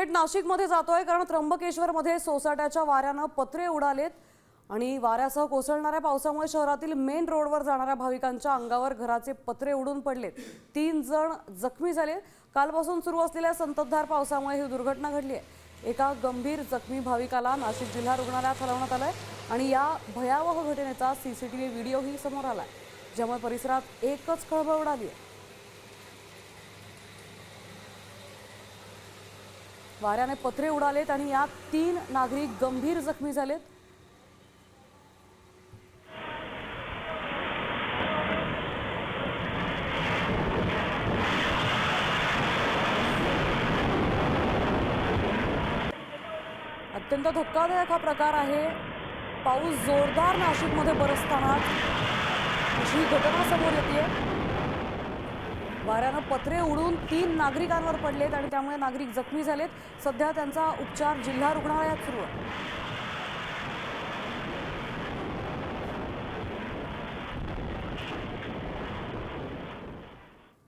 थेट नाशिकमध्ये जातोय कारण त्र्यंबकेश्वरमध्ये सोसाट्याच्या वाऱ्यानं पत्रे उडालेत आणि वाऱ्यासह कोसळणाऱ्या पावसामुळे शहरातील मेन रोडवर जाणाऱ्या भाविकांच्या अंगावर घराचे पत्रे उडून पडलेत। 3 जण जखमी झाले। कालपासून सुरू असलेल्या संततधार पावसामुळे ही दुर्घटना घडली आहे। एका गंभीर जखमी भाविकाला नाशिक जिल्हा रुग्णालयात हलवण्यात आलंय आणि या भयावह घटनेचा सीसीटीव्ही व्हिडिओही समोर आलाय, ज्यामुळे परिसरात एकच खळबळ उडाली आहे। वाऱ्याने पत्रे उडालेत आणि यात 3 नागरिक गंभीर जखमी झालेत। अत्यंत धक्कादायक हा प्रकार आहे। पाऊस जोरदार नाशिकमध्ये बरसताना अशी घटना समोर येते। वाऱ्यानं पत्रे उडून 3 नागरिकांवर पडलेत आणि त्यामुळे नागरिक जखमी झालेत। सध्या त्यांचा उपचार जिल्हा रुग्णालयात सुरू आहे।